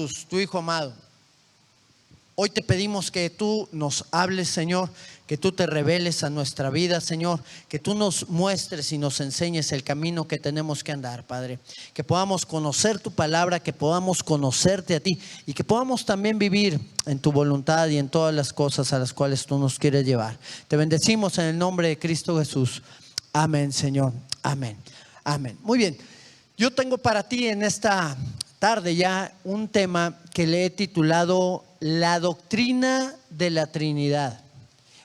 Jesús, tu Hijo amado, hoy te pedimos que tú nos hables, Señor, que tú te reveles a nuestra vida, Señor, que tú nos muestres y nos enseñes el camino que tenemos que andar, Padre. Que podamos conocer tu palabra, que podamos conocerte a ti y que podamos también vivir en tu voluntad y en todas las cosas a las cuales tú nos quieres llevar. Te bendecimos en el nombre de Cristo Jesús. Amén, Señor. Amén. Amén. Muy bien. Yo tengo para ti en esta tarde ya un tema que le he titulado La doctrina de la Trinidad.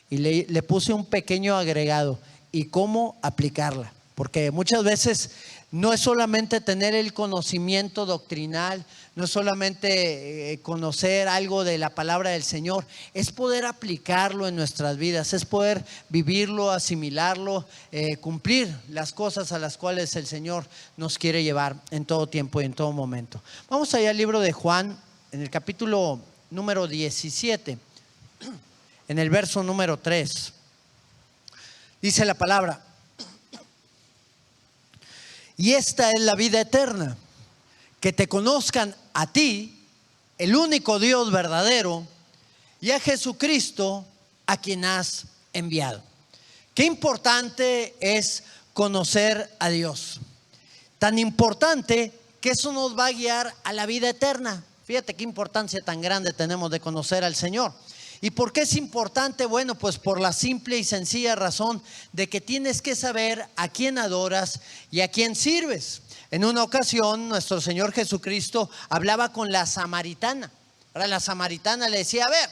Y le puse un pequeño agregado, y cómo aplicarla. Porque muchas veces no es solamente tener el conocimiento doctrinal, no es solamente conocer algo de la palabra del Señor, es poder aplicarlo en nuestras vidas, es poder vivirlo, asimilarlo, cumplir las cosas a las cuales el Señor nos quiere llevar en todo tiempo y en todo momento. Vamos allá al libro de Juan, en el capítulo número 17, en el verso número 3. Dice la palabra: y esta es la vida eterna, que te conozcan a ti, el único Dios verdadero, y a Jesucristo, a quien has enviado. Qué importante es conocer a Dios. Tan importante que eso nos va a guiar a la vida eterna. Fíjate qué importancia tan grande tenemos de conocer al Señor. ¿Y por qué es importante? Bueno, pues por la simple y sencilla razón de que tienes que saber a quién adoras y a quién sirves. En una ocasión, nuestro Señor Jesucristo hablaba con la samaritana. Ahora la samaritana le decía: a ver,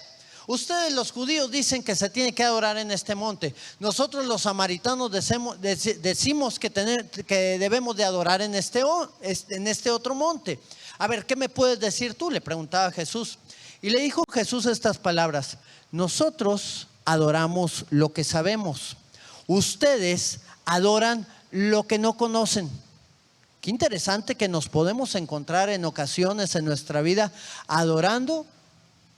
ustedes los judíos dicen que se tiene que adorar en este monte. Nosotros los samaritanos decimos que debemos de adorar en este otro monte. A ver, ¿qué me puedes decir tú?, le preguntaba Jesús. Y le dijo Jesús estas palabras: nosotros adoramos lo que sabemos, ustedes adoran lo que no conocen. Qué interesante que nos podemos encontrar en ocasiones en nuestra vida adorando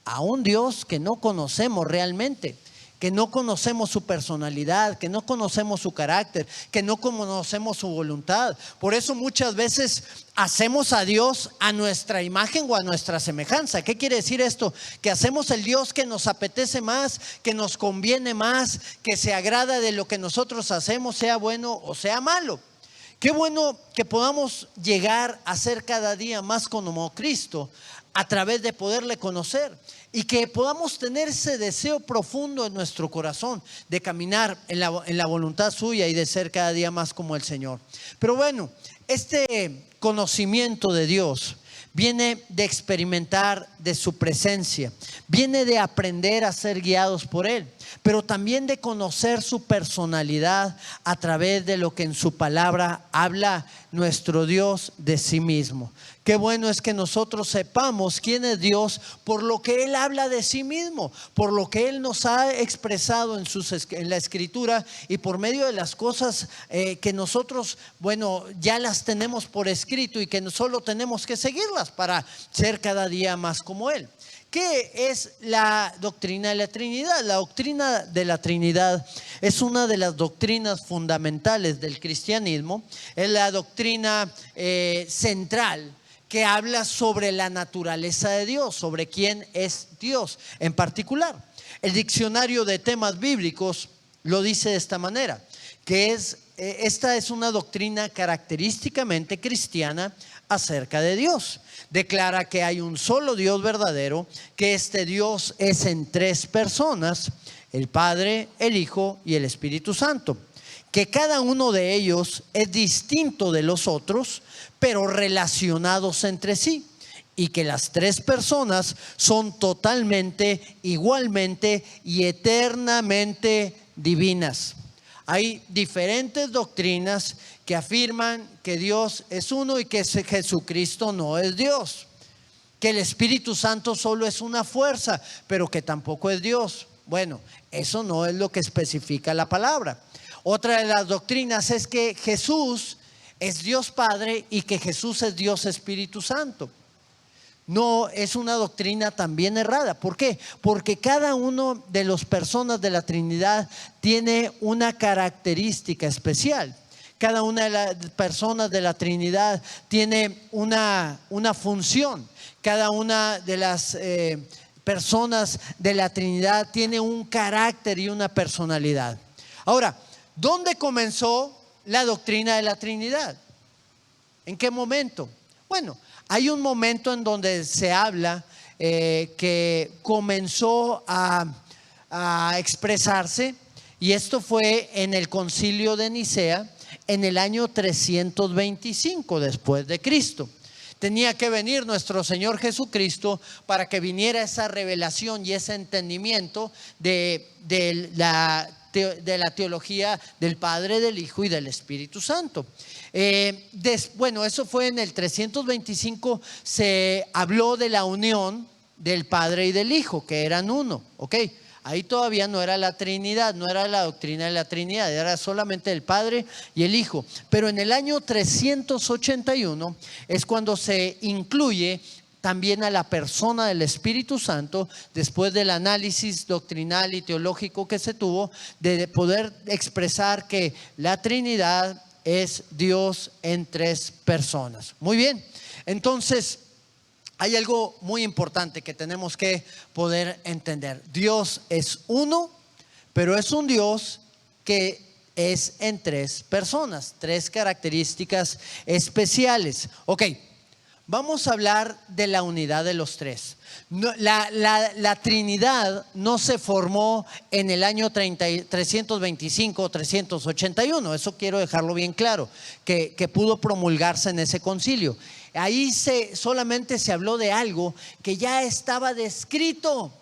a un Dios que no conocemos realmente, que no conocemos su personalidad, que no conocemos su carácter, que no conocemos su voluntad. Por eso muchas veces hacemos a Dios a nuestra imagen o a nuestra semejanza. ¿Qué quiere decir esto? Que hacemos el Dios que nos apetece más, que nos conviene más, que se agrada de lo que nosotros hacemos, sea bueno o sea malo. Qué bueno que podamos llegar a ser cada día más como Cristo a través de poderle conocer, y que podamos tener ese deseo profundo en nuestro corazón de caminar en la voluntad suya y de ser cada día más como el Señor. Pero bueno, este conocimiento de Dios viene de experimentar de su presencia, viene de aprender a ser guiados por Él, pero también de conocer su personalidad a través de lo que en su palabra habla nuestro Dios de sí mismo. Qué bueno es que nosotros sepamos quién es Dios por lo que Él habla de sí mismo, por lo que Él nos ha expresado en la Escritura, y por medio de las cosas que nosotros, bueno, ya las tenemos por escrito y que solo tenemos que seguirlas para ser cada día más como Él. ¿Qué es la doctrina de la Trinidad? La doctrina de la Trinidad es una de las doctrinas fundamentales del cristianismo. Es la doctrina central que habla sobre la naturaleza de Dios, sobre quién es Dios en particular. El diccionario de temas bíblicos lo dice de esta manera, que esta es una doctrina característicamente cristiana acerca de Dios. Declara que hay un solo Dios verdadero, que este Dios es en tres personas: el Padre, el Hijo y el Espíritu Santo. Que cada uno de ellos es distinto de los otros, pero relacionados entre sí. Y que las tres personas son totalmente, igualmente y eternamente divinas. Hay diferentes doctrinas que afirman que Dios es uno y que Jesucristo no es Dios. Que el Espíritu Santo solo es una fuerza, pero que tampoco es Dios. Bueno, eso no es lo que especifica la palabra. Otra de las doctrinas es que Jesús es Dios Padre y que Jesús es Dios Espíritu Santo. No, es una doctrina también errada. ¿Por qué? Porque cada uno de las personas de la Trinidad tiene una característica especial. cada una de las personas de la Trinidad tiene una función. Cada una de las personas de la Trinidad tiene un carácter y una personalidad. Ahora, ¿dónde comenzó la doctrina de la Trinidad? ¿En qué momento? Bueno, hay un momento en donde se habla que comenzó a expresarse, y esto fue en el Concilio de Nicea en el año 325 después de Cristo. Tenía que venir nuestro Señor Jesucristo para que viniera esa revelación y ese entendimiento de la teología del Padre, del Hijo y del Espíritu Santo. Bueno, eso fue en el 325. Se habló de la unión del Padre y del Hijo, que eran uno, ¿ok? Ahí todavía no era la Trinidad, no era la doctrina de la Trinidad, era solamente el Padre y el Hijo. Pero en el año 381 es cuando se incluye también a la persona del Espíritu Santo, después del análisis doctrinal y teológico que se tuvo, de poder expresar que la Trinidad es Dios en tres personas. Muy bien, entonces hay algo muy importante que tenemos que poder entender. Dios es uno, pero es un Dios que es en tres personas, tres características especiales. Ok, vamos a hablar de la unidad de los tres. La Trinidad no se formó en el año 325 o 381, eso quiero dejarlo bien claro, que pudo promulgarse en ese concilio. Ahí solamente se habló de algo que ya estaba descrito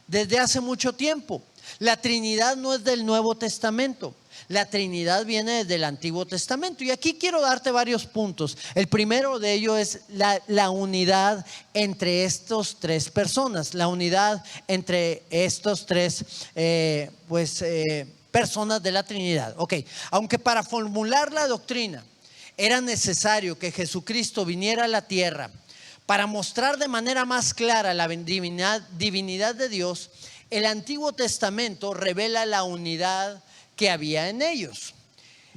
desde hace mucho tiempo. La Trinidad no es del Nuevo Testamento. La Trinidad viene desde el Antiguo Testamento. Y aquí quiero darte varios puntos. El primero de ellos es la unidad entre estos tres personas. La unidad entre estos tres personas de la Trinidad. Ok, aunque para formular la doctrina era necesario que Jesucristo viniera a la tierra para mostrar de manera más clara la divinidad de Dios, el Antiguo Testamento revela la unidad que había en ellos.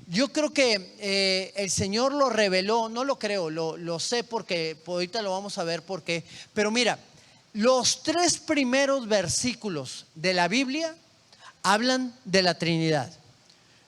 Yo creo que el Señor lo reveló, no lo creo, lo sé porque ahorita lo vamos a ver por qué. Pero mira, los tres primeros versículos de la Biblia hablan de la Trinidad,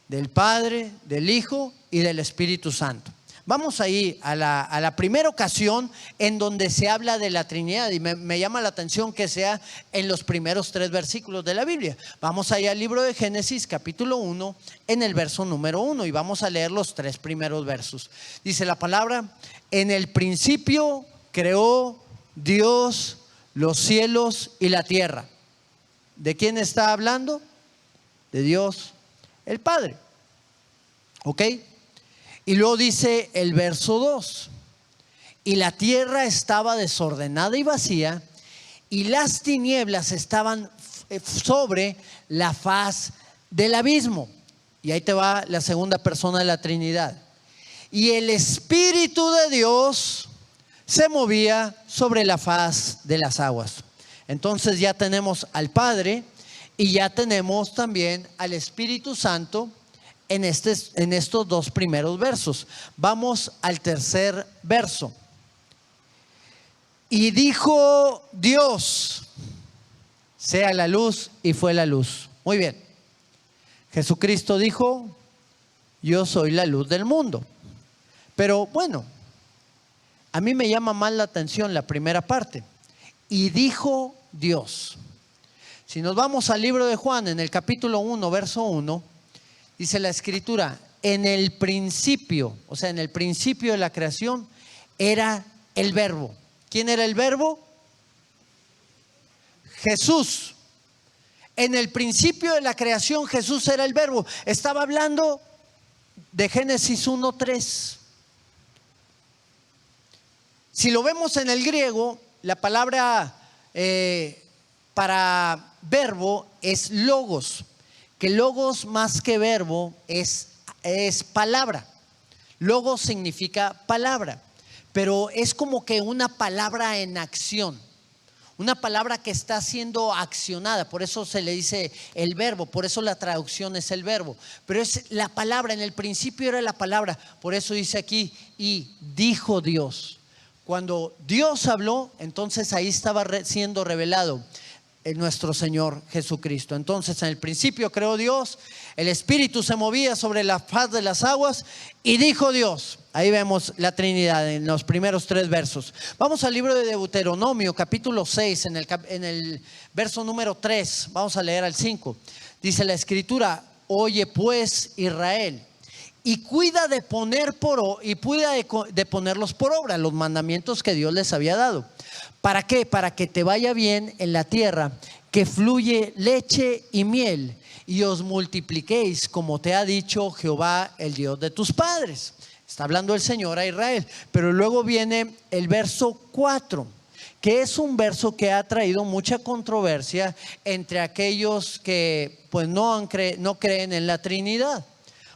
del Padre, del Hijo y del Espíritu Santo. Vamos ahí a la primera ocasión en donde se habla de la Trinidad, y me llama la atención que sea en los primeros tres versículos de la Biblia. Vamos ahí al libro de Génesis capítulo 1 en el verso número 1 y vamos a leer los tres primeros versos. Dice la palabra: en el principio creó Dios los cielos y la tierra. ¿De quién está hablando? De Dios el Padre. ¿Ok? Y luego dice el verso 2: y la tierra estaba desordenada y vacía, y las tinieblas estaban sobre la faz del abismo. Y ahí te va la segunda persona de la Trinidad. Y el Espíritu de Dios se movía sobre la faz de las aguas. Entonces ya tenemos al Padre y ya tenemos también al Espíritu Santo en estos dos primeros versos. Vamos al tercer verso. Y dijo Dios: sea la luz, y fue la luz. Muy bien. Jesucristo dijo: yo soy la luz del mundo. Pero bueno, a mí me llama más la atención la primera parte. Y dijo Dios. Si nos vamos al libro de Juan, en el capítulo 1, verso 1, dice la Escritura: en el principio, o sea, en el principio de la creación era el Verbo. ¿Quién era el Verbo? Jesús. En el principio de la creación Jesús era el Verbo. Estaba hablando de Génesis 1:3. Si lo vemos en el griego, la palabra para verbo es logos. Que logos más que verbo es palabra. Logos significa palabra, pero es como que una palabra en acción, una palabra que está siendo accionada, por eso se le dice el verbo, por eso la traducción es el verbo, pero es la palabra, en el principio era la palabra, por eso dice aquí, y dijo Dios. Cuando Dios habló, entonces ahí estaba siendo revelado nuestro Señor Jesucristo. Entonces en el principio creó Dios, el Espíritu se movía sobre la faz de las aguas y dijo Dios. Ahí vemos la Trinidad en los primeros 3 versos. Vamos al libro de Deuteronomio capítulo 6 en el verso número 3, vamos a leer al 5. Dice la Escritura: oye pues Israel, y cuida de ponerlos por obra, los mandamientos que Dios les había dado. ¿Para qué? Para que te vaya bien en la tierra, que fluye leche y miel, y os multipliquéis como te ha dicho Jehová, el Dios de tus padres. Está hablando el Señor a Israel. Pero luego viene el verso 4, que es un verso que ha traído mucha controversia entre aquellos que pues no creen en la Trinidad.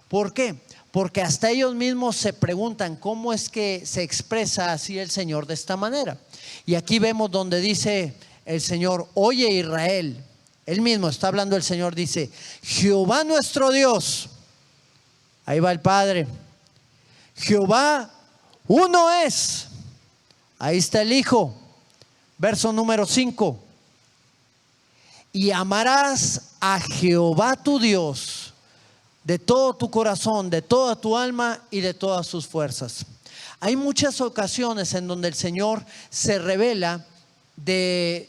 ¿Por qué? Porque hasta ellos mismos se preguntan cómo es que se expresa así el Señor de esta manera. Y aquí vemos donde dice el Señor: oye Israel, él mismo está hablando, el Señor dice: Jehová nuestro Dios, ahí va el Padre, Jehová uno es, ahí está el Hijo, verso número 5, y amarás a Jehová tu Dios de todo tu corazón, de toda tu alma y de todas sus fuerzas. Hay muchas ocasiones en donde el Señor se revela de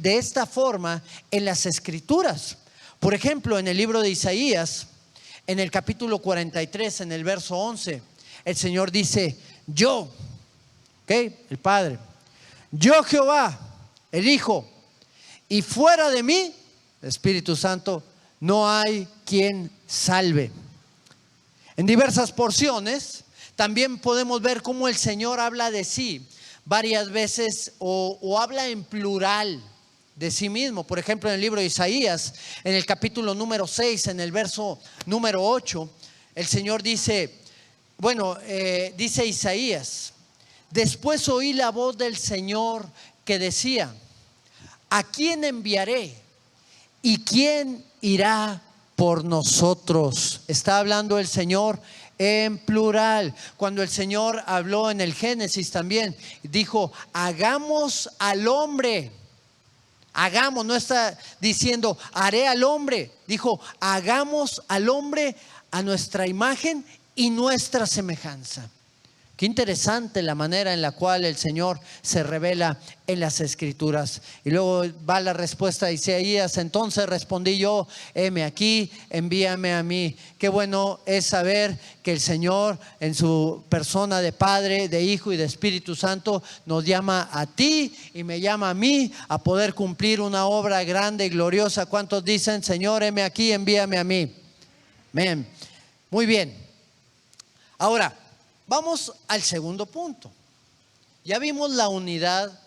esta forma en las Escrituras. Por ejemplo, en el libro de Isaías, en el capítulo 43, en el verso 11, el Señor dice: yo, el Padre, yo Jehová, el Hijo, y fuera de mí, Espíritu Santo, no hay quien salve. En diversas porciones también podemos ver cómo el Señor habla de sí varias veces o habla en plural de sí mismo. Por ejemplo, en el libro de Isaías, en el capítulo número 6, en el verso número 8, el Señor dice, dice Isaías: después oí la voz del Señor que decía: ¿a quién enviaré? ¿Y quién irá por nosotros? Está hablando el Señor en plural. Cuando el Señor habló en el Génesis también, dijo: hagamos al hombre. Hagamos, no está diciendo haré al hombre. Dijo: hagamos al hombre a nuestra imagen y nuestra semejanza. Qué interesante la manera en la cual el Señor se revela en las Escrituras. Y luego va la respuesta de Isaías: entonces respondí yo, heme aquí, envíame a mí. Qué bueno es saber que el Señor, en su persona de Padre, de Hijo y de Espíritu Santo, nos llama a ti y me llama a mí a poder cumplir una obra grande y gloriosa. ¿Cuántos dicen: Señor, heme aquí, envíame a mí? Amén. Muy bien. Ahora, vamos al segundo punto. Ya vimos la unidad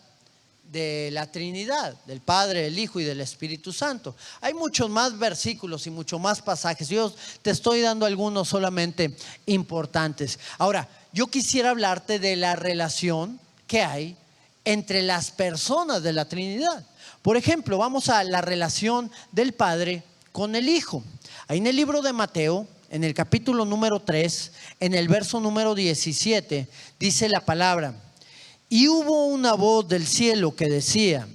de la Trinidad, del Padre, del Hijo y del Espíritu Santo. Hay muchos más versículos y muchos más pasajes. Yo te estoy dando algunos solamente importantes. Ahora, yo quisiera hablarte de la relación que hay entre las personas de la Trinidad. Por ejemplo, vamos a la relación del Padre con el Hijo. Ahí en el libro de Mateo, en el capítulo número 3, en el verso número 17, dice la palabra: y hubo una voz del cielo que decía: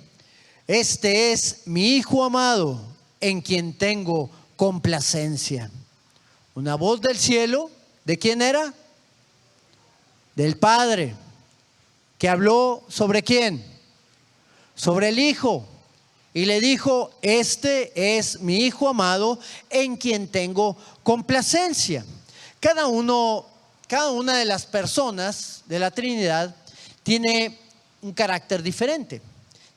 este es mi Hijo amado, en quien tengo complacencia. Una voz del cielo, ¿de quién era? Del Padre, que habló ¿sobre quién? Sobre el Hijo. Y le dijo: este es mi Hijo amado, en quien tengo complacencia. Cada una de las personas de la Trinidad tiene un carácter diferente,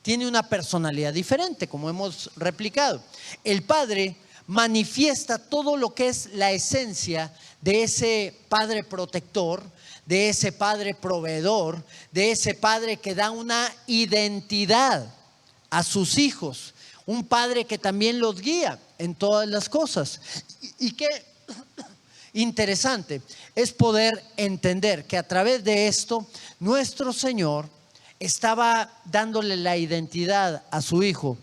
tiene una personalidad diferente, como hemos replicado. El Padre manifiesta todo lo que es la esencia de ese Padre protector, de ese Padre proveedor, de ese Padre que da una identidad a sus hijos, un Padre que también los guía en todas las cosas. Y qué interesante es poder entender que a través de esto nuestro Señor estaba dándole la identidad a su hijo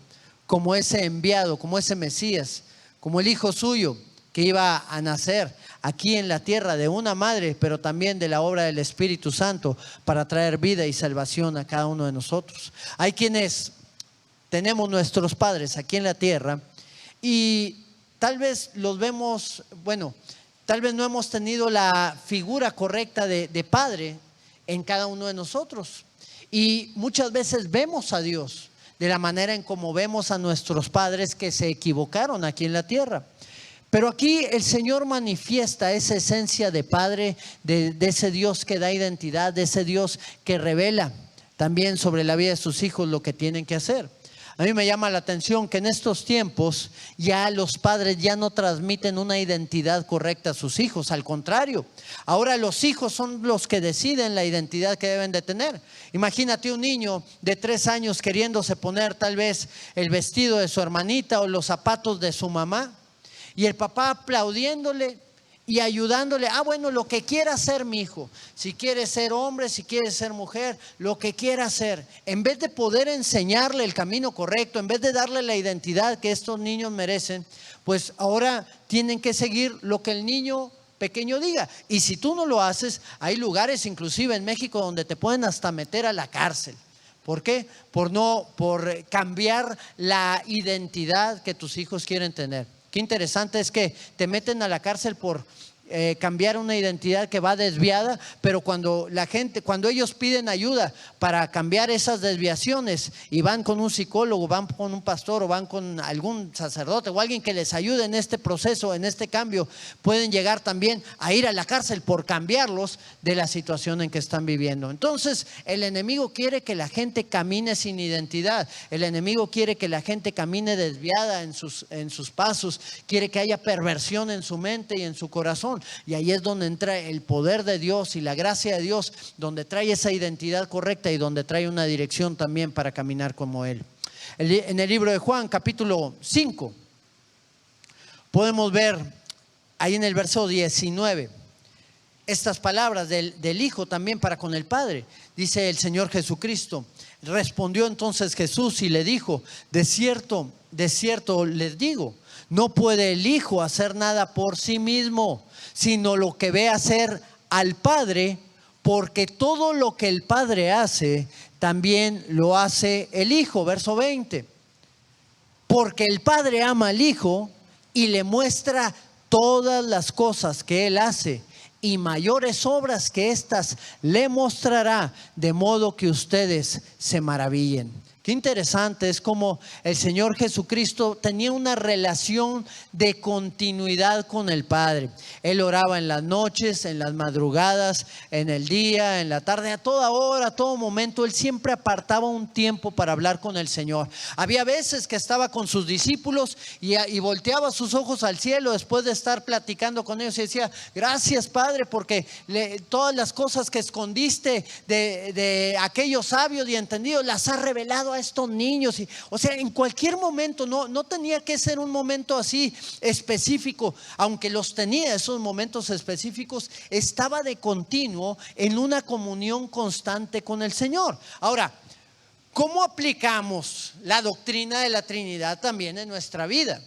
como ese enviado, como ese Mesías, como el hijo suyo que iba a nacer aquí en la tierra de una madre, pero también de la obra del Espíritu Santo para traer vida y salvación a cada uno de nosotros. Hay quienes tenemos nuestros padres aquí en la tierra y tal vez los vemos, bueno, tal vez no hemos tenido la figura correcta de padre en cada uno de nosotros. Y muchas veces vemos a Dios de la manera en como vemos a nuestros padres que se equivocaron aquí en la tierra. Pero aquí el Señor manifiesta esa esencia de Padre, de ese Dios que da identidad, de ese Dios que revela también sobre la vida de sus hijos lo que tienen que hacer. A mí me llama la atención que en estos tiempos ya los padres ya no transmiten una identidad correcta a sus hijos. Al contrario, ahora los hijos son los que deciden la identidad que deben de tener. Imagínate un niño de 3 años queriéndose poner tal vez el vestido de su hermanita o los zapatos de su mamá, y el papá aplaudiéndole y ayudándole. Bueno, lo que quiera hacer mi hijo, si quiere ser hombre, si quiere ser mujer, lo que quiera hacer, en vez de poder enseñarle el camino correcto, en vez de darle la identidad que estos niños merecen, pues ahora tienen que seguir lo que el niño pequeño diga. Y si tú no lo haces, hay lugares inclusive en México donde te pueden hasta meter a la cárcel. ¿Por qué? Por cambiar la identidad que tus hijos quieren tener. Qué interesante es que te meten a la cárcel por cambiar una identidad que va desviada, pero cuando ellos piden ayuda para cambiar esas desviaciones y van con un psicólogo, van con un pastor o van con algún sacerdote o alguien que les ayude en este proceso, en este cambio, pueden llegar también a ir a la cárcel por cambiarlos de la situación en que están viviendo. Entonces el enemigo quiere que la gente camine sin identidad, el enemigo quiere que la gente camine desviada en sus pasos, quiere que haya perversión en su mente y en su corazón. Y ahí es donde entra el poder de Dios y la gracia de Dios, donde trae esa identidad correcta y donde trae una dirección también para caminar como Él. En el libro de Juan, capítulo 5, podemos ver ahí en el verso 19 estas palabras del Hijo también para con el Padre. Dice el Señor Jesucristo: respondió entonces Jesús y le dijo: de cierto les digo, no puede el Hijo hacer nada por sí mismo, sino lo que ve hacer al Padre, porque todo lo que el Padre hace, también lo hace el Hijo. Verso 20: porque el Padre ama al Hijo y le muestra todas las cosas que Él hace, y mayores obras que estas le mostrará, de modo que ustedes se maravillen. Qué interesante es como el Señor Jesucristo tenía una relación de continuidad con el Padre. Él oraba en las noches, en las madrugadas, en el día, en la tarde, a toda hora, a todo momento. Él siempre apartaba un tiempo para hablar con el Señor. Había veces que estaba con sus discípulos y volteaba sus ojos al cielo después de estar platicando con ellos y decía: gracias, Padre, porque todas las cosas que escondiste de aquellos sabios y entendidos las has revelado a estos niños. O sea, en cualquier momento, no tenía que ser un momento así específico, aunque los tenía esos momentos específicos, estaba de continuo en una comunión constante con el Señor. Ahora, ¿cómo aplicamos la doctrina de la Trinidad también en nuestra vida?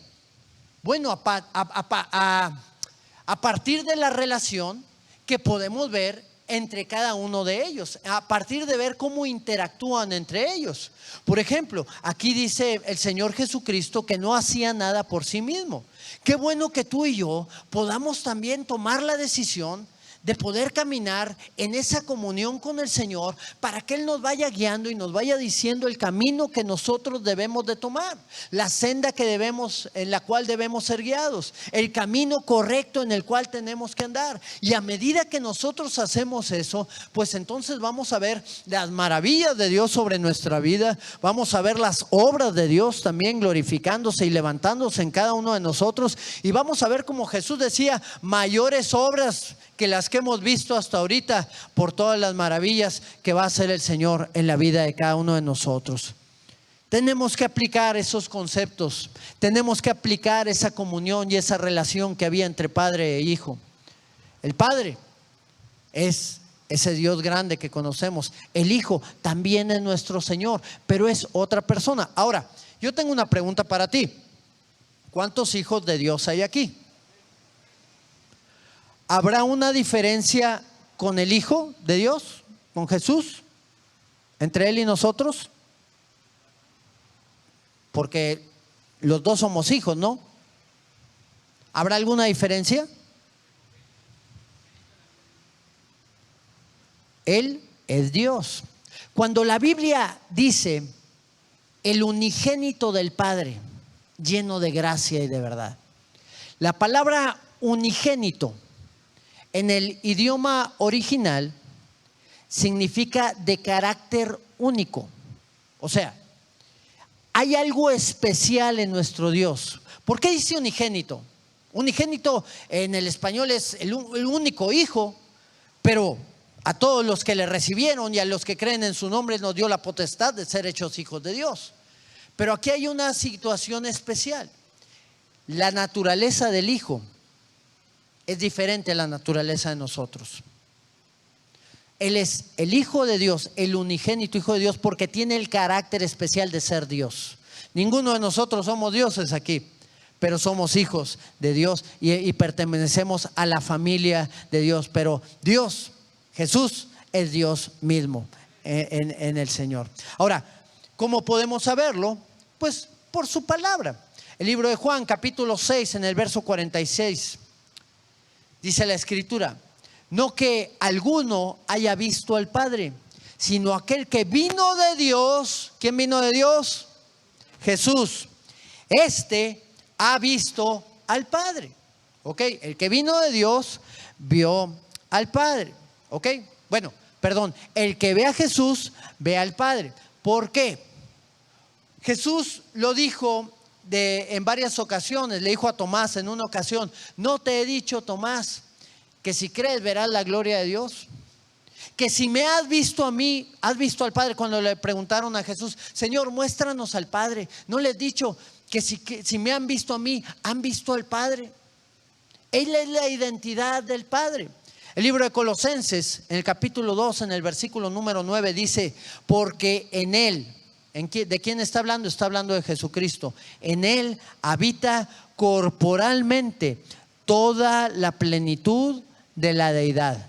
Bueno, a partir de la relación que podemos ver entre cada uno de ellos, a partir de ver cómo interactúan entre ellos. Por ejemplo, aquí dice el Señor Jesucristo que no hacía nada por sí mismo. Qué bueno que tú y yo podamos también tomar la decisión de poder caminar en esa comunión con el Señor, para que Él nos vaya guiando y nos vaya diciendo el camino que nosotros debemos de tomar, la senda en la cual debemos ser guiados, el camino correcto en el cual tenemos que andar. Y a medida que nosotros hacemos eso, pues entonces vamos a ver las maravillas de Dios sobre nuestra vida, vamos a ver las obras de Dios también glorificándose y levantándose en cada uno de nosotros, y vamos a ver, como Jesús decía, mayores obras que las que hemos visto hasta ahorita, por todas las maravillas que va a hacer el Señor en la vida de cada uno de nosotros. Tenemos que aplicar esos conceptos, tenemos que aplicar esa comunión y esa relación que había entre Padre e Hijo. El Padre es ese Dios grande que conocemos. El Hijo también es nuestro Señor, pero es otra persona. Ahora, yo tengo una pregunta para ti. ¿Cuántos hijos de Dios hay aquí? ¿Habrá una diferencia con el Hijo de Dios, con Jesús, entre Él y nosotros? Porque los dos somos hijos, ¿no? ¿Habrá alguna diferencia? Él es Dios. Cuando la Biblia dice el unigénito del Padre, lleno de gracia y de verdad, la palabra unigénito en el idioma original significa de carácter único. O sea, hay algo especial en nuestro Dios. ¿Por qué dice unigénito? Unigénito en el español es el único hijo, pero a todos los que le recibieron y a los que creen en su nombre nos dio la potestad de ser hechos hijos de Dios. Pero aquí hay una situación especial. La naturaleza del Hijo es diferente a la naturaleza de nosotros. Él es el Hijo de Dios, el unigénito Hijo de Dios, porque tiene el carácter especial de ser Dios. Ninguno de nosotros somos dioses aquí, pero somos hijos de Dios y pertenecemos a la familia de Dios. Pero Dios, Jesús, es Dios mismo en el Señor. Ahora, ¿cómo podemos saberlo? Pues por su palabra. El libro de Juan, capítulo 6, en el verso 46, dice la Escritura: no que alguno haya visto al Padre, sino aquel que vino de Dios. ¿Quién vino de Dios? Jesús. Este ha visto al Padre. ¿Ok? El que vino de Dios vio al Padre. ¿Ok? Bueno, perdón, el que ve a Jesús ve al Padre. ¿Por qué? Jesús lo dijo en varias ocasiones. Le dijo a Tomás en una ocasión: no te he dicho, Tomás, que si crees verás la gloria de Dios. Que si me has visto a mí, has visto al Padre. Cuando le preguntaron a Jesús: Señor, muéstranos al Padre, ¿no le has dicho que si me han visto a mí, han visto al Padre? Él es la identidad del Padre. El libro de Colosenses, en el capítulo 2, en el versículo número 9, dice: porque en Él, ¿de quién está hablando? Está hablando de Jesucristo. En Él habita corporalmente toda la plenitud de la deidad.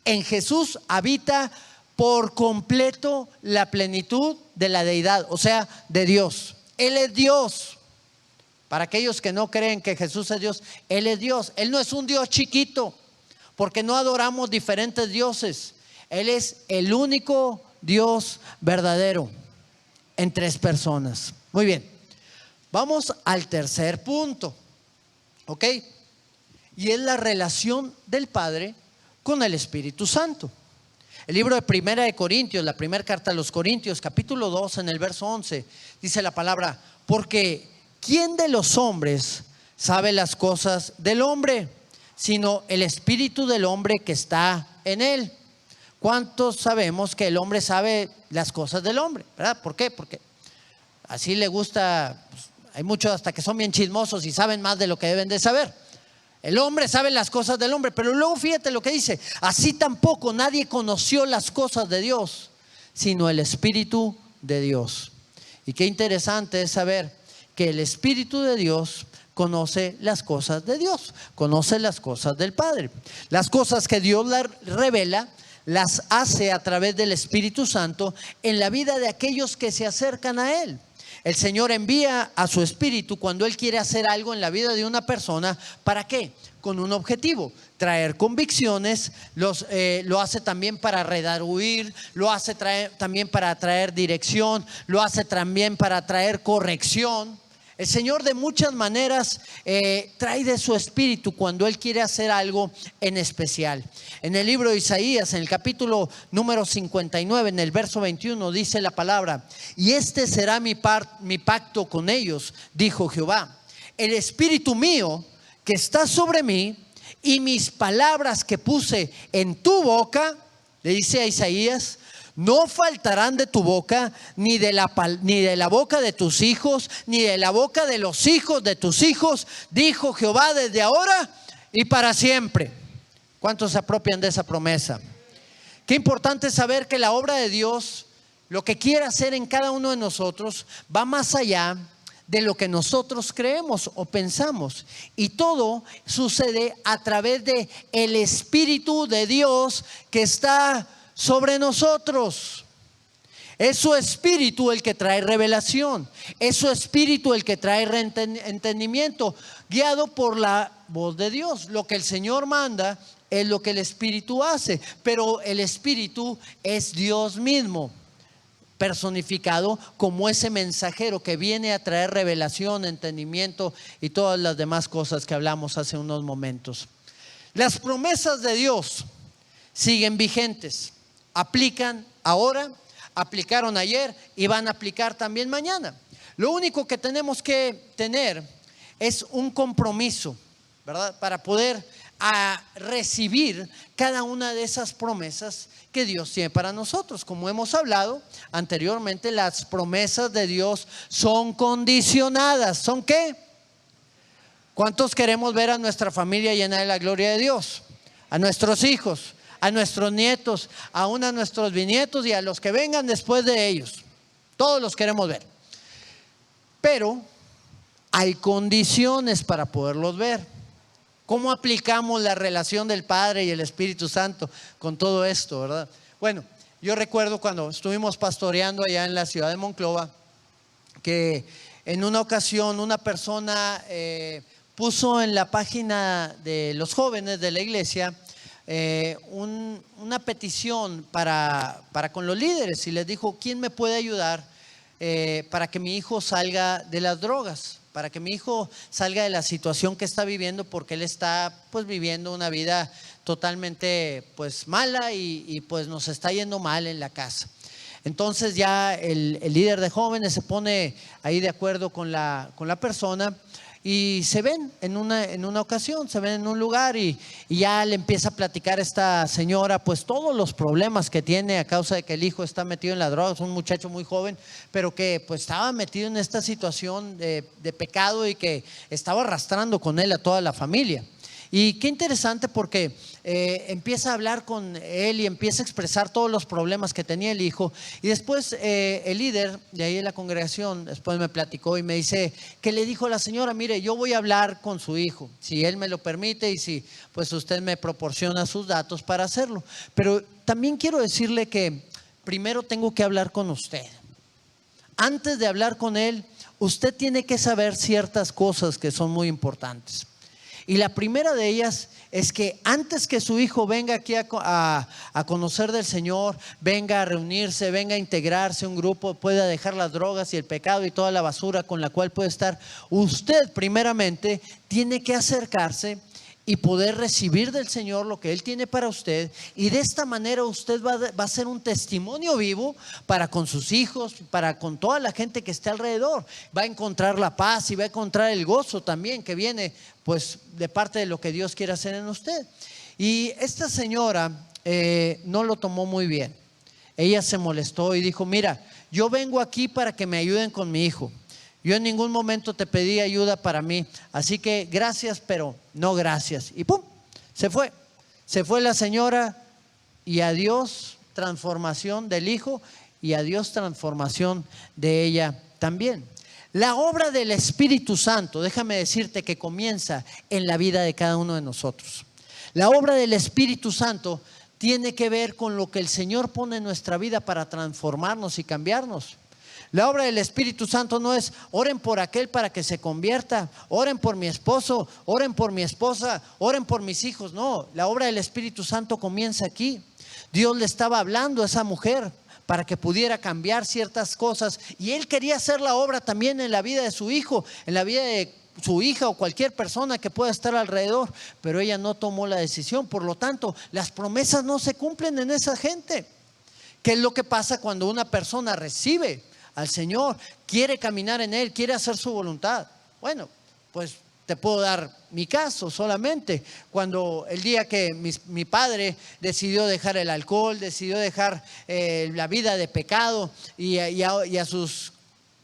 En Jesús habita por completo la plenitud de la deidad, o sea, de Dios. Él es Dios. Para aquellos que no creen que Jesús es Dios, Él es Dios. Él no es un Dios chiquito, porque no adoramos diferentes dioses. Él es el único Dios verdadero en tres personas. Muy bien, vamos al tercer punto. ¿Ok? Y es la relación del Padre con el Espíritu Santo. El libro de Primera de Corintios, la primera carta a los Corintios, capítulo 2, en el verso 11, dice la palabra: porque ¿quién de los hombres sabe las cosas del hombre, sino el espíritu del hombre que está en él? ¿Cuántos sabemos que el hombre sabe las cosas del hombre? ¿Verdad? ¿Por qué? Porque así le gusta. Hay muchos hasta que son bien chismosos y saben más de lo que deben de saber. El hombre sabe las cosas del hombre, pero luego fíjate lo que dice: así tampoco nadie conoció las cosas de Dios, sino el Espíritu de Dios. Y qué interesante es saber que el Espíritu de Dios conoce las cosas de Dios, conoce las cosas del Padre. Las cosas que Dios revela, las hace a través del Espíritu Santo en la vida de aquellos que se acercan a Él. El Señor envía a su Espíritu cuando Él quiere hacer algo en la vida de una persona. ¿Para qué? Con un objetivo: traer convicciones. Lo hace también para redarguir, lo hace también para traer dirección, lo hace también para traer corrección. El Señor de muchas maneras trae de su Espíritu cuando Él quiere hacer algo en especial. En el libro de Isaías, en el capítulo número 59, en el verso 21, dice la palabra: y este será mi pacto con ellos, dijo Jehová. El Espíritu mío que está sobre mí y mis palabras que puse en tu boca, le dice a Isaías, no faltarán de tu boca, ni de la boca de tus hijos, ni de la boca de los hijos de tus hijos, dijo Jehová, desde ahora y para siempre. ¿Cuántos se apropian de esa promesa? Qué importante saber que la obra de Dios, lo que quiere hacer en cada uno de nosotros, va más allá de lo que nosotros creemos o pensamos. Y todo sucede a través de el Espíritu de Dios que está sobre nosotros. Es su Espíritu el que trae revelación. Es su Espíritu el que trae entendimiento, guiado por la voz de Dios. Lo que el Señor manda es lo que el Espíritu hace. Pero el Espíritu es Dios mismo, personificado como ese mensajero que viene a traer revelación, entendimiento y todas las demás cosas que hablamos hace unos momentos. Las promesas de Dios siguen vigentes, aplican ahora, aplicaron ayer y van a aplicar también mañana. Lo único que tenemos que tener es un compromiso, ¿verdad? Para poder recibir cada una de esas promesas que Dios tiene para nosotros. Como hemos hablado anteriormente, las promesas de Dios son condicionadas. ¿Son qué? ¿Cuántos queremos ver a nuestra familia llena de la gloria de Dios? A nuestros hijos, a nuestros nietos, aún a nuestros bisnietos y a los que vengan después de ellos. Todos los queremos ver. Pero hay condiciones para poderlos ver. ¿Cómo aplicamos la relación del Padre y el Espíritu Santo con todo esto, verdad? Bueno, yo recuerdo cuando estuvimos pastoreando allá en la ciudad de Monclova, que en una ocasión una persona puso en la página de los jóvenes de la iglesia una petición para con los líderes, y les dijo: ¿quién me puede ayudar para que mi hijo salga de las drogas? Para que mi hijo salga de la situación que está viviendo, porque él está pues viviendo una vida totalmente pues mala y pues nos está yendo mal en la casa. Entonces ya el líder de jóvenes se pone ahí de acuerdo con la persona, y se ven en una ocasión, se ven en un lugar y ya le empieza a platicar esta señora pues todos los problemas que tiene a causa de que el hijo está metido en la droga. Es un muchacho muy joven, pero que pues estaba metido en esta situación de pecado y que estaba arrastrando con él a toda la familia. Y qué interesante, porque empieza a hablar con él y empieza a expresar todos los problemas que tenía el hijo. Y después el líder de ahí en la congregación después me platicó y me dice que le dijo a la señora: mire, yo voy a hablar con su hijo, si él me lo permite y si pues usted me proporciona sus datos para hacerlo. Pero también quiero decirle que primero tengo que hablar con usted. Antes de hablar con él, usted tiene que saber ciertas cosas que son muy importantes. Y la primera de ellas es que antes que su hijo venga aquí a conocer del Señor, venga a reunirse, venga a integrarse a un grupo, pueda dejar las drogas y el pecado y toda la basura con la cual puede estar, usted primeramente tiene que acercarse y poder recibir del Señor lo que Él tiene para usted. Y de esta manera usted va a ser un testimonio vivo para con sus hijos, para con toda la gente que esté alrededor. Va a encontrar la paz y va a encontrar el gozo también que viene pues de parte de lo que Dios quiere hacer en usted. Y esta señora no lo tomó muy bien. Ella se molestó y dijo: mira, yo vengo aquí para que me ayuden con mi hijo. Yo en ningún momento te pedí ayuda para mí, así que gracias, pero no gracias. Y pum, se fue. Se fue la señora, y adiós transformación del hijo, y adiós transformación de ella también. La obra del Espíritu Santo, déjame decirte que comienza en la vida de cada uno de nosotros. La obra del Espíritu Santo tiene que ver con lo que el Señor pone en nuestra vida para transformarnos y cambiarnos. La obra del Espíritu Santo no es: oren por aquel para que se convierta, oren por mi esposo, oren por mi esposa, oren por mis hijos. No, la obra del Espíritu Santo comienza aquí. Dios le estaba hablando a esa mujer para que pudiera cambiar ciertas cosas, y Él quería hacer la obra también en la vida de su hijo, en la vida de su hija o cualquier persona que pueda estar alrededor, pero ella no tomó la decisión. Por lo tanto, las promesas no se cumplen en esa gente. ¿Qué es lo que pasa cuando una persona recibe al Señor, quiere caminar en Él, quiere hacer su voluntad? Bueno, pues te puedo dar mi caso solamente. Cuando el día que mi padre decidió dejar el alcohol, decidió dejar la vida de pecado, y a sus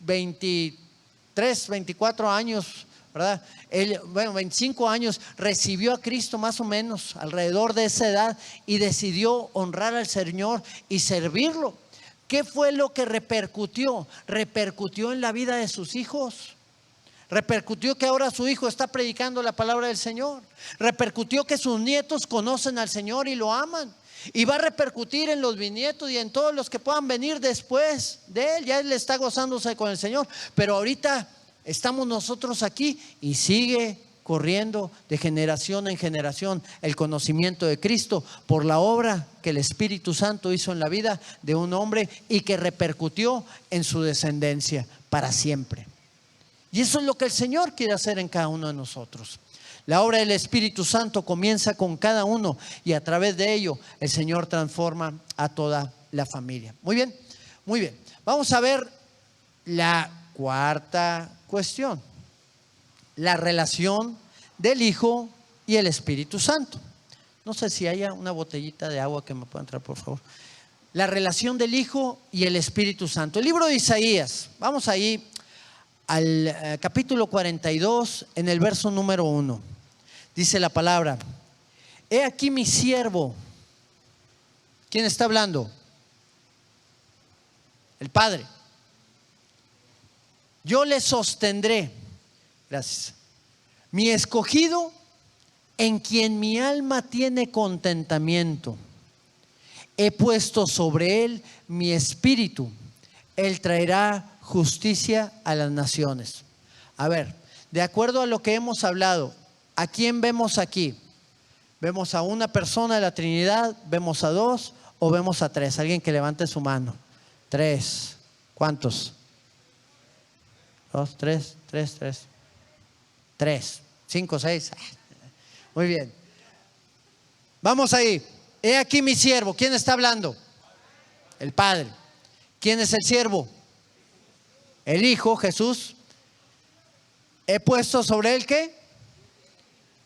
23, 24 años ¿verdad? Él, 25 años, recibió a Cristo más o menos alrededor de esa edad y decidió honrar al Señor y servirlo. ¿Qué fue lo que repercutió? Repercutió en la vida de sus hijos. Repercutió que ahora su hijo está predicando la palabra del Señor. Repercutió que sus nietos conocen al Señor y lo aman. Y va a repercutir en los bisnietos y en todos los que puedan venir después de él. Ya él está gozándose con el Señor. Pero ahorita estamos nosotros aquí y sigue corriendo de generación en generación el conocimiento de Cristo por la obra que el Espíritu Santo hizo en la vida de un hombre y que repercutió en su descendencia para siempre. Y eso es lo que el Señor quiere hacer en cada uno de nosotros. La obra del Espíritu Santo comienza con cada uno y a través de ello el Señor transforma a toda la familia. Muy bien, muy bien. Vamos a ver la cuarta cuestión. La relación del Hijo y el Espíritu Santo. No sé si haya una botellita de agua que me pueda entrar, por favor. La relación del Hijo y el Espíritu Santo. El libro de Isaías, vamos ahí al capítulo 42, en el verso número 1. Dice la palabra: he aquí mi siervo. ¿Quién está hablando? El Padre. Yo le sostendré. Gracias. Mi escogido, en quien mi alma tiene contentamiento. He puesto sobre él mi espíritu. Él traerá justicia a las naciones. A ver, de acuerdo a lo que hemos hablado, ¿a quién vemos aquí? ¿Vemos a una persona de la Trinidad? ¿Vemos a dos o vemos a tres? Alguien que levante su mano. Tres. ¿Cuántos? Dos, tres. Tres, cinco, seis. Muy bien. Vamos ahí. He aquí mi siervo. ¿Quién está hablando? El Padre. ¿Quién es el siervo? El Hijo, Jesús. He puesto sobre él ¿qué?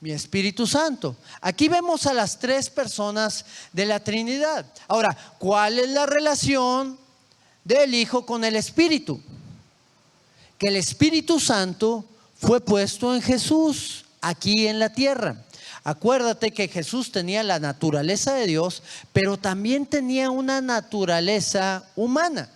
Mi Espíritu Santo. Aquí vemos a las tres personas de la Trinidad. Ahora, ¿cuál es la relación del Hijo con el Espíritu? Que el Espíritu Santo fue puesto en Jesús, aquí en la tierra. Acuérdate que Jesús tenía la naturaleza de Dios, pero también tenía una naturaleza humana.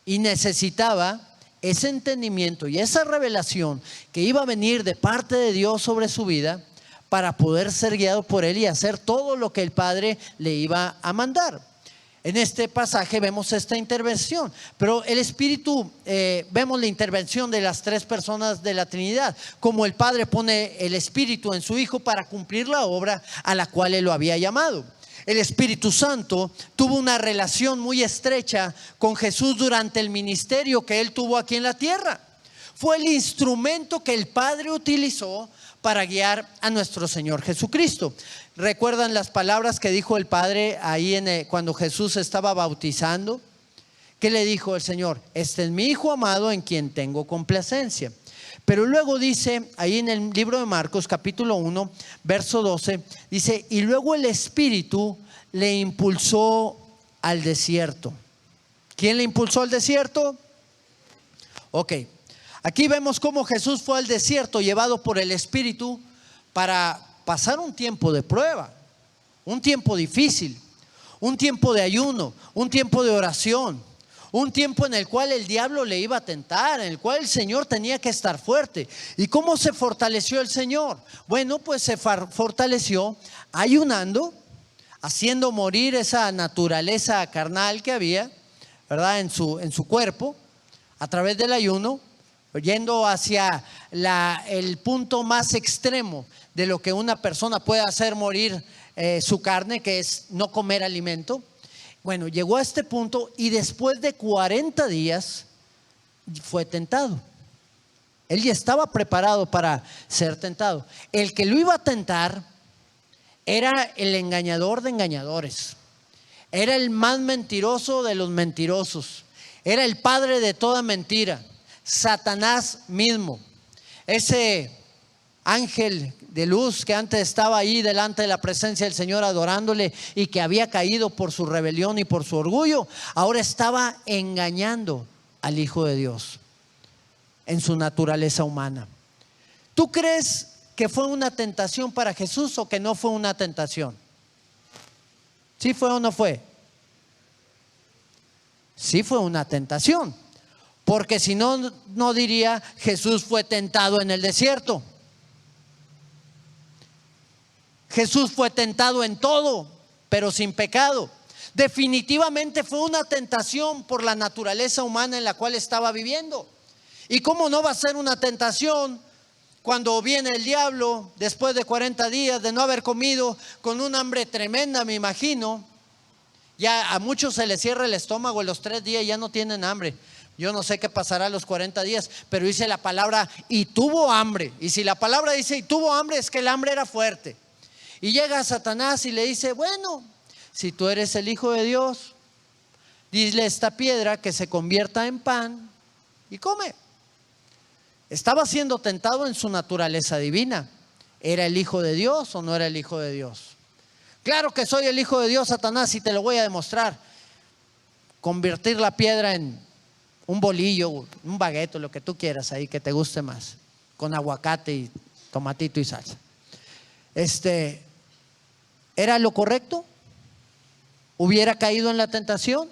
Y necesitaba ese entendimiento y esa revelación que iba a venir de parte de Dios sobre su vida para poder ser guiado por él y hacer todo lo que el Padre le iba a mandar. En este pasaje vemos esta intervención, pero el Espíritu, vemos la intervención de las tres personas de la Trinidad, como el Padre pone el Espíritu en su Hijo para cumplir la obra a la cual él lo había llamado. El Espíritu Santo tuvo una relación muy estrecha con Jesús durante el ministerio que él tuvo aquí en la tierra. Fue el instrumento que el Padre utilizó para guiar a nuestro Señor Jesucristo. ¿Recuerdan las palabras que dijo el Padre ahí cuando Jesús estaba bautizando? ¿Qué le dijo el Señor? Este es mi Hijo amado en quien tengo complacencia. Pero luego dice, ahí en el libro de Marcos capítulo 1, verso 12, dice: y luego el Espíritu le impulsó al desierto. ¿Quién le impulsó al desierto? Ok, aquí vemos cómo Jesús fue al desierto llevado por el Espíritu para pasar un tiempo de prueba, un tiempo difícil, un tiempo de ayuno, un tiempo de oración. Un tiempo en el cual el diablo le iba a tentar, en el cual el Señor tenía que estar fuerte. ¿Y cómo se fortaleció el Señor? Bueno, pues se fortaleció ayunando, haciendo morir esa naturaleza carnal que había, ¿verdad? En su cuerpo, a través del ayuno, yendo hacia el punto más extremo de lo que una persona puede hacer morir su carne, que es no comer alimento. Bueno, llegó a este punto y después de 40 días fue tentado. Él ya estaba preparado para ser tentado. El que lo iba a tentar era el engañador de engañadores. Era el más mentiroso de los mentirosos. Era el padre de toda mentira. Satanás mismo. Ese ángel de luz que antes estaba ahí delante de la presencia del Señor adorándole y que había caído por su rebelión y por su orgullo, ahora estaba engañando al Hijo de Dios en su naturaleza humana. ¿Tú crees que fue una tentación para Jesús o que no fue una tentación? ¿Sí fue o no fue? Sí fue una tentación, porque si no, no diría Jesús fue tentado en el desierto. Jesús fue tentado en todo, pero sin pecado. Definitivamente fue una tentación por la naturaleza humana en la cual estaba viviendo. ¿Y cómo no va a ser una tentación cuando viene el diablo después de 40 días de no haber comido, con un hambre tremenda, me imagino? Ya a muchos se les cierra el estómago en los 3 días y ya no tienen hambre. Yo no sé qué pasará a los 40 días, pero dice la palabra y tuvo hambre. Y si la palabra dice y tuvo hambre, es que el hambre era fuerte. Y llega Satanás y le dice, bueno, si tú eres el Hijo de Dios, dile a esta piedra que se convierta en pan y come. Estaba siendo tentado en su naturaleza divina. ¿Era el Hijo de Dios o no era el Hijo de Dios? Claro que soy el Hijo de Dios, Satanás, y te lo voy a demostrar. Convertir la piedra en un bolillo, un bagueto, lo que tú quieras ahí, que te guste más, con aguacate y tomatito y salsa. ¿Era lo correcto? ¿Hubiera caído en la tentación?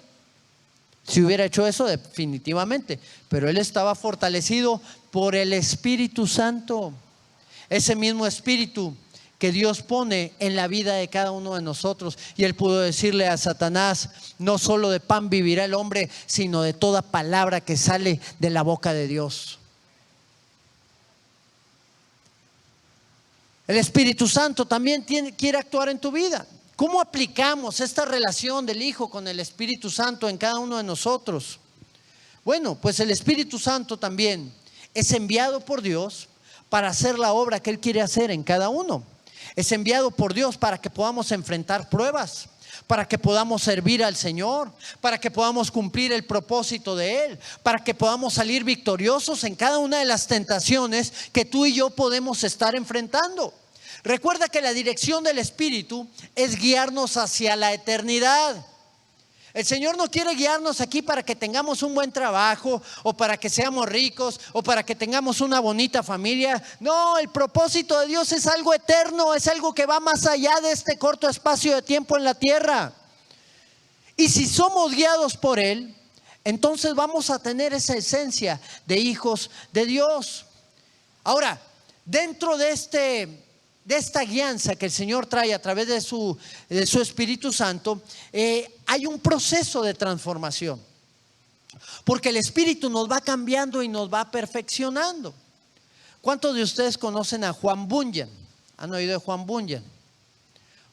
Si hubiera hecho eso, definitivamente. Pero él estaba fortalecido por el Espíritu Santo. Ese mismo Espíritu que Dios pone en la vida de cada uno de nosotros. Y él pudo decirle a Satanás, no solo de pan vivirá el hombre, sino de toda palabra que sale de la boca de Dios. El Espíritu Santo también quiere actuar en tu vida. ¿Cómo aplicamos esta relación del Hijo con el Espíritu Santo en cada uno de nosotros? Bueno, pues el Espíritu Santo también es enviado por Dios para hacer la obra que Él quiere hacer en cada uno. Es enviado por Dios para que podamos enfrentar pruebas, para que podamos servir al Señor, para que podamos cumplir el propósito de Él, para que podamos salir victoriosos en cada una de las tentaciones que tú y yo podemos estar enfrentando. Recuerda que la dirección del Espíritu es guiarnos hacia la eternidad. El Señor no quiere guiarnos aquí para que tengamos un buen trabajo, o para que seamos ricos, o para que tengamos una bonita familia. No, el propósito de Dios es algo eterno, es algo que va más allá de este corto espacio de tiempo en la tierra. Y si somos guiados por Él, entonces vamos a tener esa esencia de hijos de Dios. Ahora, dentro de esta guianza que el Señor trae a través de su Espíritu Santo, hay un proceso de transformación, porque el Espíritu nos va cambiando y nos va perfeccionando. ¿Cuántos de ustedes conocen a Juan Bunyan? ¿Han oído de Juan Bunyan?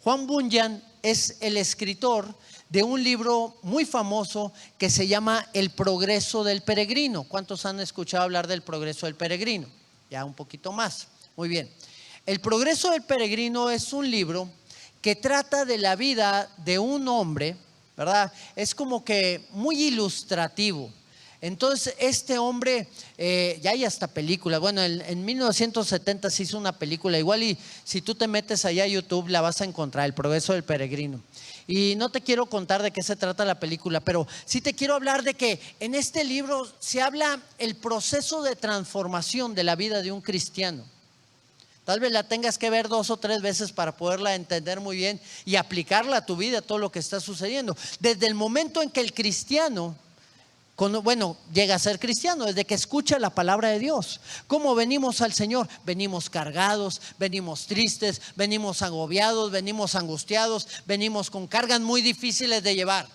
Juan Bunyan es el escritor de un libro muy famoso que se llama El Progreso del Peregrino. ¿Cuántos han escuchado hablar del Progreso del Peregrino? Ya un poquito más. Muy bien. El Progreso del Peregrino es un libro que trata de la vida de un hombre, ¿verdad? Es como que muy ilustrativo. Entonces este hombre, ya hay hasta película. Bueno, en 1970 se hizo una película. Igual y si tú te metes allá a YouTube la vas a encontrar, El Progreso del Peregrino. Y no te quiero contar de qué se trata la película, pero sí te quiero hablar de que en este libro se habla el proceso de transformación de la vida de un cristiano. Tal vez la tengas que ver 2 o 3 veces para poderla entender muy bien y aplicarla a tu vida, todo lo que está sucediendo. Desde el momento en que el cristiano, llega a ser cristiano, desde que escucha la palabra de Dios. ¿Cómo venimos al Señor? Venimos cargados, venimos tristes, venimos agobiados, venimos angustiados, venimos con cargas muy difíciles de llevar.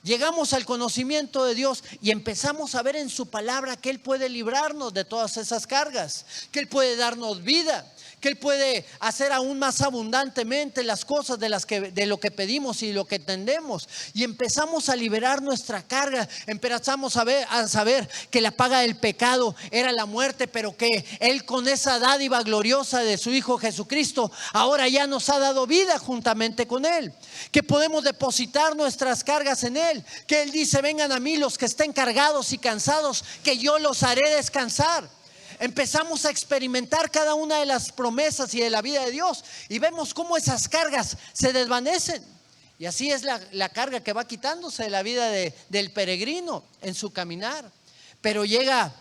Llegamos al conocimiento de Dios y empezamos a ver en su palabra que Él puede librarnos de todas esas cargas, que Él puede darnos vida, que Él puede hacer aún más abundantemente las cosas de lo que pedimos y lo que entendemos. Y empezamos a liberar nuestra carga, empezamos a saber que la paga del pecado era la muerte, pero que Él, con esa dádiva gloriosa de su Hijo Jesucristo, ahora ya nos ha dado vida juntamente con Él, que podemos depositar nuestras cargas en Él, que Él dice: vengan a mí los que estén cargados y cansados, que yo los haré descansar. Empezamos a experimentar cada una de las promesas y de la vida de Dios, y vemos cómo esas cargas se desvanecen. Y así es la carga que va quitándose de la vida del peregrino en su caminar. Pero llega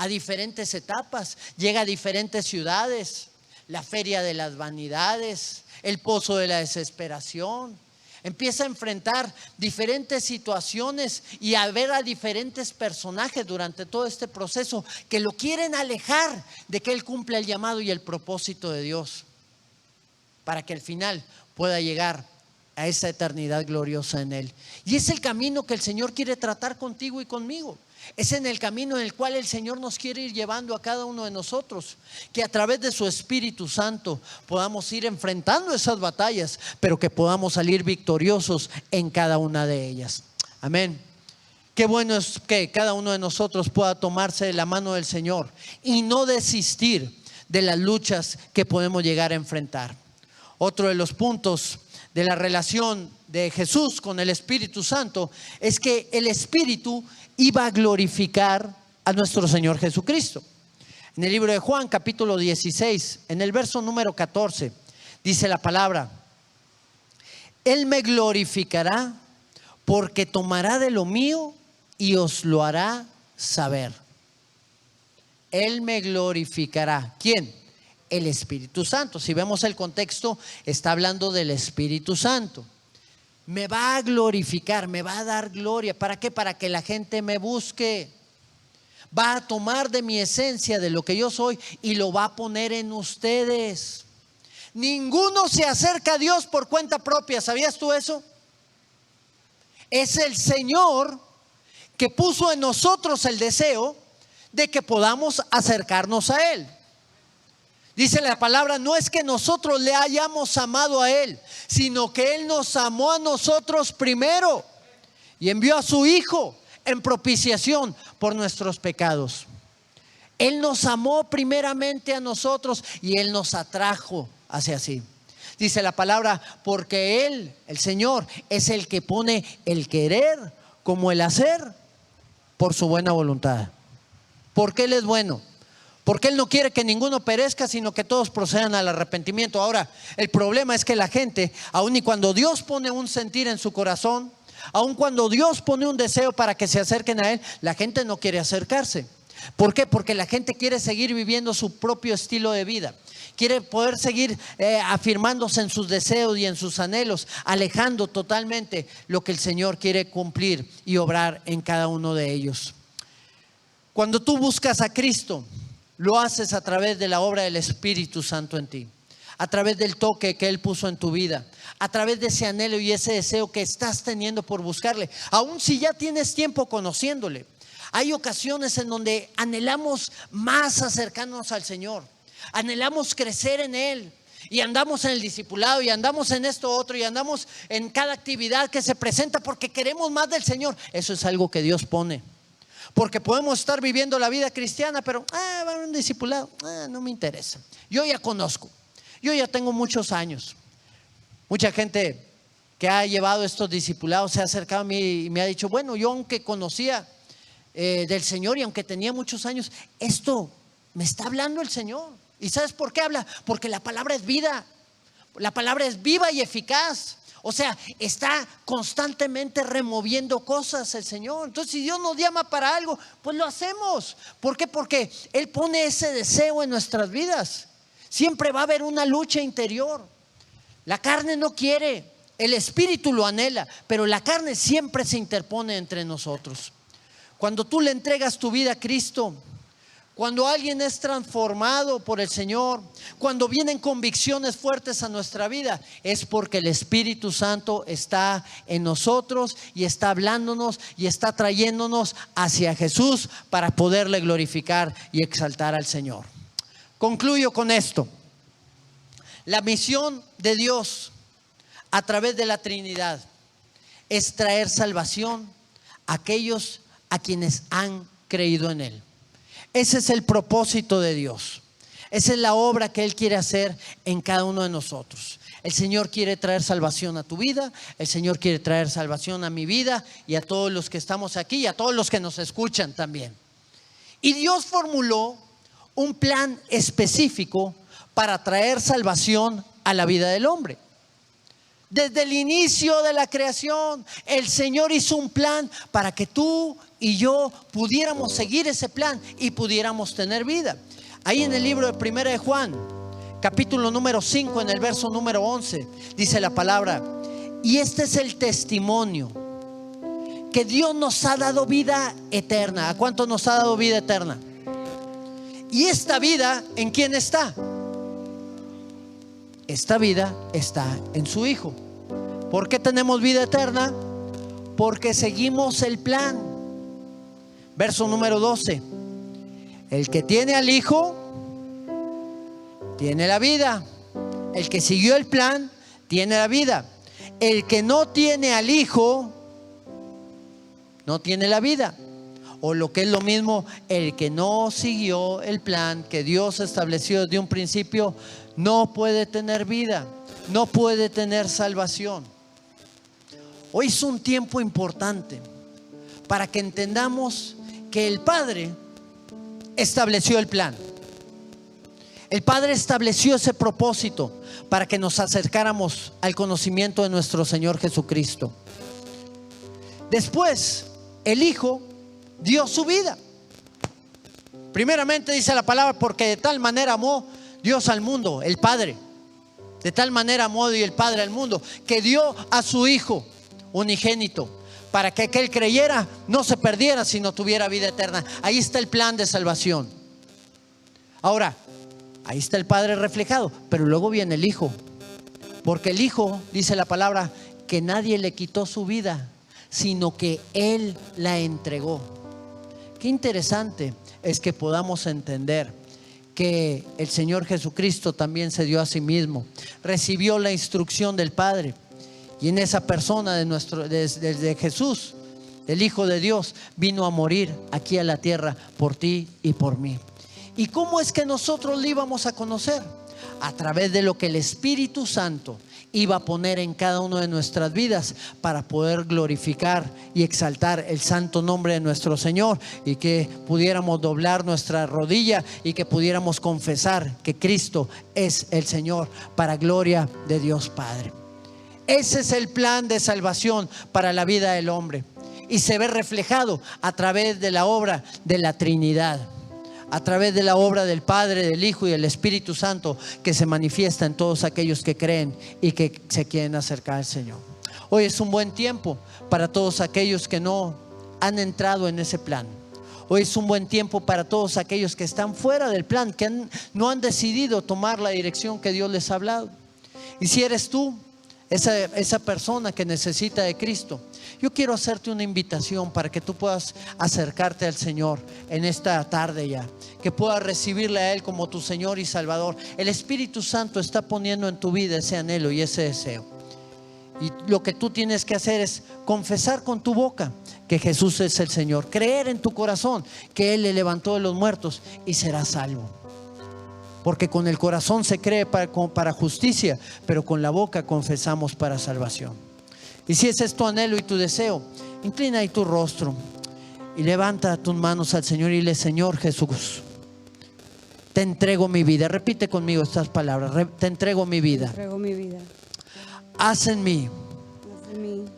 a diferentes etapas, llega a diferentes ciudades, la feria de las vanidades, el pozo de la desesperación. Empieza a enfrentar diferentes situaciones y a ver a diferentes personajes durante todo este proceso que lo quieren alejar de que él cumpla el llamado y el propósito de Dios, para que al final pueda llegar a esa eternidad gloriosa en él. Y es el camino que el Señor quiere tratar contigo y conmigo. Es en el camino en el cual el Señor nos quiere ir llevando a cada uno de nosotros, que a través de su Espíritu Santo podamos ir enfrentando esas batallas, pero que podamos salir victoriosos en cada una de ellas. Amén. Qué bueno es que cada uno de nosotros pueda tomarse de la mano del Señor y no desistir de las luchas que podemos llegar a enfrentar. Otro de los puntos de la relación de Jesús con el Espíritu Santo es que el Espíritu iba a glorificar a nuestro Señor Jesucristo. En el libro de Juan, capítulo 16, en el verso número 14, dice la palabra: Él me glorificará porque tomará de lo mío y os lo hará saber. Él me glorificará. ¿Quién? El Espíritu Santo. Si vemos el contexto, está hablando del Espíritu Santo. Me va a glorificar, me va a dar gloria. ¿Para qué? Para que la gente me busque. Va a tomar de mi esencia, de lo que yo soy, y lo va a poner en ustedes. Ninguno se acerca a Dios por cuenta propia. ¿Sabías tú eso? Es el Señor que puso en nosotros el deseo de que podamos acercarnos a Él. Dice la palabra, no es que nosotros le hayamos amado a Él, sino que Él nos amó a nosotros primero y envió a su Hijo en propiciación por nuestros pecados. Él nos amó primeramente a nosotros y Él nos atrajo hacia sí. Dice la palabra, porque Él, el Señor, es el que pone el querer como el hacer por su buena voluntad. Porque Él es bueno. Porque Él no quiere que ninguno perezca, sino que todos procedan al arrepentimiento. Ahora, el problema es que la gente, aun y cuando Dios pone un sentir en su corazón, aun cuando Dios pone un deseo para que se acerquen a Él, la gente no quiere acercarse. ¿Por qué? Porque la gente quiere seguir viviendo su propio estilo de vida. Quiere poder seguir afirmándose en sus deseos y en sus anhelos, alejando totalmente lo que el Señor quiere cumplir y obrar en cada uno de ellos. Cuando tú buscas a Cristo, lo haces a través de la obra del Espíritu Santo en ti, a través del toque que Él puso en tu vida, a través de ese anhelo y ese deseo que estás teniendo por buscarle, aun si ya tienes tiempo conociéndole. Hay ocasiones en donde anhelamos más acercarnos al Señor, anhelamos crecer en Él y andamos en el discipulado y andamos en esto otro y andamos en cada actividad que se presenta porque queremos más del Señor. Eso es algo que Dios pone. Porque podemos estar viviendo la vida cristiana, pero va a un discipulado, no me interesa. Yo ya conozco, yo ya tengo muchos años. Mucha gente que ha llevado estos discipulados se ha acercado a mí y me ha dicho, bueno, yo aunque conocía del Señor y aunque tenía muchos años, esto me está hablando el Señor. ¿Y sabes por qué habla? Porque la palabra es vida, la palabra es viva y eficaz. O sea, está constantemente removiendo cosas el Señor. Entonces, si Dios nos llama para algo, pues lo hacemos. ¿Por qué? Porque Él pone ese deseo en nuestras vidas. Siempre va a haber una lucha interior. La carne no quiere, el espíritu lo anhela, pero la carne siempre se interpone entre nosotros. Cuando tú le entregas tu vida a Cristo, cuando alguien es transformado por el Señor, cuando vienen convicciones fuertes a nuestra vida, es porque el Espíritu Santo está en nosotros y está hablándonos y está trayéndonos hacia Jesús para poderle glorificar y exaltar al Señor. Concluyo con esto. La misión de Dios a través de la Trinidad es traer salvación a aquellos a quienes han creído en Él. Ese es el propósito de Dios. Esa es la obra que Él quiere hacer en cada uno de nosotros. El Señor quiere traer salvación a tu vida. El Señor quiere traer salvación a mi vida y a todos los que estamos aquí y a todos los que nos escuchan también. Y Dios formuló un plan específico para traer salvación a la vida del hombre. Desde el inicio de la creación, el Señor hizo un plan para que tú y yo pudiéramos seguir ese plan y pudiéramos tener vida. Ahí en el libro de Primera de Juan, capítulo número 5, en el verso número 11, dice la palabra: y este es el testimonio, que Dios nos ha dado vida eterna. ¿A cuánto nos ha dado vida eterna? Y esta vida, ¿en quién está? Esta vida está en su Hijo. ¿Por qué tenemos vida eterna? Porque seguimos el plan. Verso número 12: el que tiene al Hijo tiene la vida. El que siguió el plan tiene la vida. El que no tiene al Hijo no tiene la vida. O lo que es lo mismo, el que no siguió el plan que Dios estableció desde un principio no puede tener vida, no puede tener salvación. Hoy es un tiempo importante para que entendamos que el Padre estableció el plan. El Padre estableció ese propósito para que nos acercáramos al conocimiento de nuestro Señor Jesucristo. Después, el Hijo dio su vida. Primeramente dice la palabra: porque de tal manera amó Dios al mundo, el Padre. De tal manera amó Dios el Padre al mundo, que dio a su Hijo unigénito, para que aquel creyera no se perdiera, sino tuviera vida eterna. Ahí está el plan de salvación. Ahora, ahí está el Padre reflejado, pero luego viene el Hijo. Porque el Hijo, dice la palabra, que nadie le quitó su vida, sino que Él la entregó. Qué interesante es que podamos entender que el Señor Jesucristo también se dio a sí mismo, recibió la instrucción del Padre, y en esa persona de Jesús, el Hijo de Dios, vino a morir aquí a la tierra por ti y por mí. ¿Y cómo es que nosotros le íbamos a conocer? A través de lo que el Espíritu Santo iba a poner en cada una de nuestras vidas para poder glorificar y exaltar el santo nombre de nuestro Señor, y que pudiéramos doblar nuestra rodilla y que pudiéramos confesar que Cristo es el Señor, para gloria de Dios Padre. Ese es el plan de salvación para la vida del hombre, y se ve reflejado a través de la obra de la Trinidad, a través de la obra del Padre, del Hijo y del Espíritu Santo, que se manifiesta en todos aquellos que creen y que se quieren acercar al Señor. Hoy es un buen tiempo para todos aquellos que no han entrado en ese plan. Hoy es un buen tiempo para todos aquellos que están fuera del plan, que no han decidido tomar la dirección que Dios les ha hablado. Y si eres tú, esa persona que necesita de Cristo, yo quiero hacerte una invitación para que tú puedas acercarte al Señor en esta tarde ya, que puedas recibirle a Él como tu Señor y Salvador. El Espíritu Santo está poniendo en tu vida ese anhelo y ese deseo, y lo que tú tienes que hacer es confesar con tu boca que Jesús es el Señor, creer en tu corazón que Él le levantó de los muertos y serás salvo. Porque con el corazón se cree para justicia, pero con la boca confesamos para salvación. Y si ese es tu anhelo y tu deseo, inclina ahí tu rostro y levanta tus manos al Señor y dile: Señor Jesús, te entrego mi vida. Repite conmigo estas palabras: te entrego mi vida. Te entrego mi vida. Haz en mí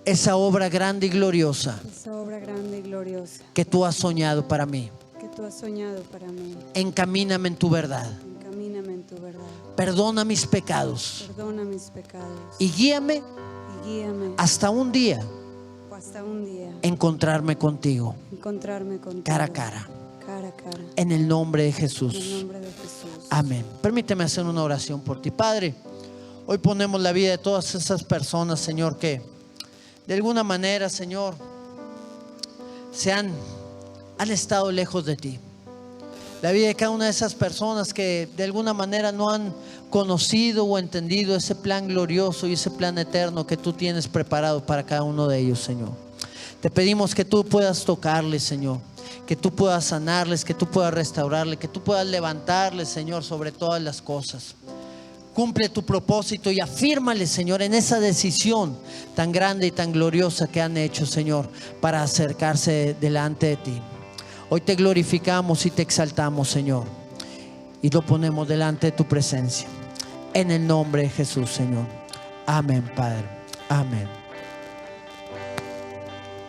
esa obra grande y gloriosa, esa obra grande y gloriosa que tú has soñado para mí. que tú has soñado para mí. Encamíname en tu verdad. Encamíname en tu verdad. Perdona mis pecados Perdona mis pecados. y guíame Y guíame hasta un día hasta un día encontrarme contigo encontrarme contigo. cara a cara. Cara a cara. En el nombre de En el Jesús. nombre de Jesús. Amén. Permíteme hacer una oración por ti. Padre, hoy ponemos la vida de todas esas personas, Señor, que de alguna manera, Señor, han estado lejos de ti. La vida de cada una de esas personas que de alguna manera no han conocido o entendido ese plan glorioso y ese plan eterno que tú tienes preparado para cada uno de ellos, Señor. Te pedimos que tú puedas tocarles, Señor, que tú puedas sanarles, que tú puedas restaurarles, que tú puedas levantarles, Señor, sobre todas las cosas. Cumple tu propósito y afírmales, Señor, en esa decisión tan grande y tan gloriosa que han hecho, Señor, para acercarse delante de ti. Hoy te glorificamos y te exaltamos, Señor, y lo ponemos delante de tu presencia. En el nombre de Jesús, Señor. Amén, Padre. Amén.